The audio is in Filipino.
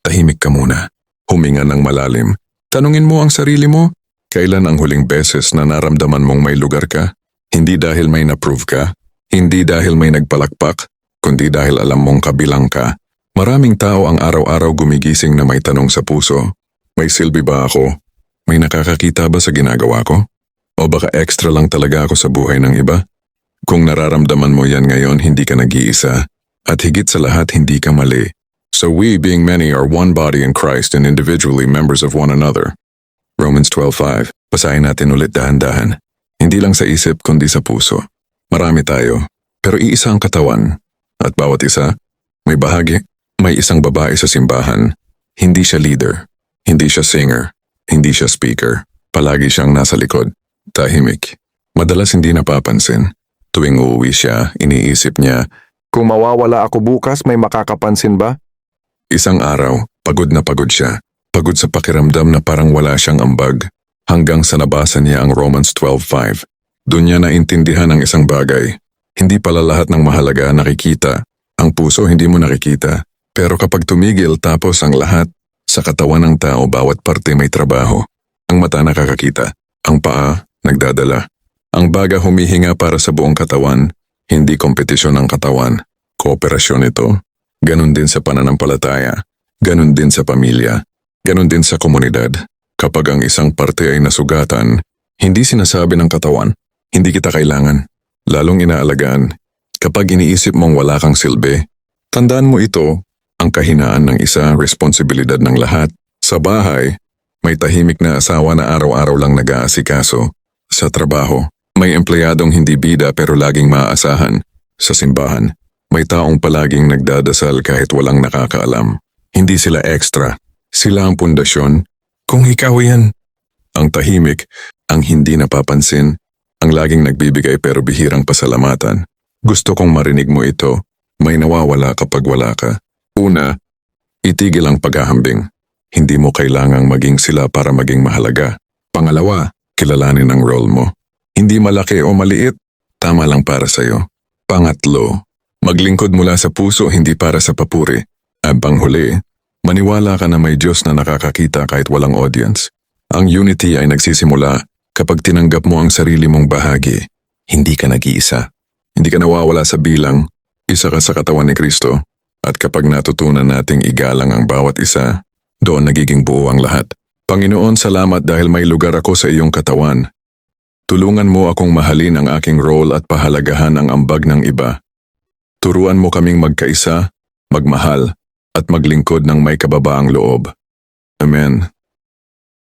Tahimik ka muna. Huminga ng malalim. Tanungin mo ang sarili mo, kailan ang huling beses na naramdaman mong may lugar ka? Hindi dahil may na-prove ka, hindi dahil may nagpalakpak, kundi dahil alam mong kabilang ka. Maraming tao ang araw-araw gumigising na may tanong sa puso. May silbi ba ako? May nakakakita ba sa ginagawa ko? O baka extra lang talaga ako sa buhay ng iba? Kung nararamdaman mo yan ngayon, hindi ka nag-iisa. At higit sa lahat, hindi ka mali. So we, being many, are one body in Christ and individually members of one another. Romans 12:5. Basahin natin ulit dahan-dahan. Hindi lang sa isip kundi sa puso. Marami tayo, pero iisa ang katawan. At bawat isa, may bahagi. May isang babae sa simbahan. Hindi siya leader. Hindi siya singer. Hindi siya speaker. Palagi siyang nasa likod. Tahimik. Madalas hindi napapansin. Tuwing uuwi siya, iniisip niya, kung mawawala ako bukas, may makakapansin ba? Isang araw, pagod na pagod siya. Pagod sa pakiramdam na parang wala siyang ambag. Hanggang sa nabasa niya ang Romans 12:5. Doon niya naintindihan ang isang bagay. Hindi pala lahat ng mahalaga nakikita. Ang puso hindi mo nakikita. Pero kapag tumigil tapos ang lahat, sa katawan ng tao bawat parte may trabaho. Ang mata nakakakita. Ang paa, nagdadala. Ang baga humihinga para sa buong katawan. Hindi kompetisyon ng katawan. Kooperasyon ito. Ganon din sa pananampalataya. Ganon din sa pamilya. Ganon din sa komunidad. Kapag ang isang parte ay nasugatan, hindi sinasabi ng katawan, hindi kita kailangan. Lalong inaalagaan. Kapag iniisip mong wala kang silbi, tandaan mo ito, ang kahinaan ng isa, responsibilidad ng lahat. Sa bahay, may tahimik na asawa na araw-araw lang nag-aasikaso. Sa trabaho, may empleyadong hindi bida pero laging maaasahan. Sa simbahan, may taong palaging nagdadasal kahit walang nakakaalam. Hindi sila extra. Sila ang pundasyon. Kung ikaw yan. Ang tahimik, ang hindi napapansin, ang laging nagbibigay pero bihirang pasalamatan. Gusto kong marinig mo ito. May nawawala kapag wala ka. Una, itigil ang paghahambing. Hindi mo kailangang maging sila para maging mahalaga. Pangalawa, kilalanin ang role mo. Hindi malaki o maliit, tama lang para sa'yo. Pangatlo, maglingkod mula sa puso hindi para sa papuri. At panghuli, maniwala ka na may Diyos na nakakakita kahit walang audience. Ang unity ay nagsisimula kapag tinanggap mo ang sarili mong bahagi. Hindi ka nag-iisa. Hindi ka nawawala sa bilang, isa ka sa katawan ni Kristo. At kapag natutunan nating igalang ang bawat isa, doon nagiging buo ang lahat. Panginoon, salamat dahil may lugar ako sa iyong katawan. Tulungan mo akong mahalin ang aking role at pahalagahan ang ambag ng iba. Turuan mo kaming magkaisa, magmahal, at maglingkod ng may kababaang loob. Amen.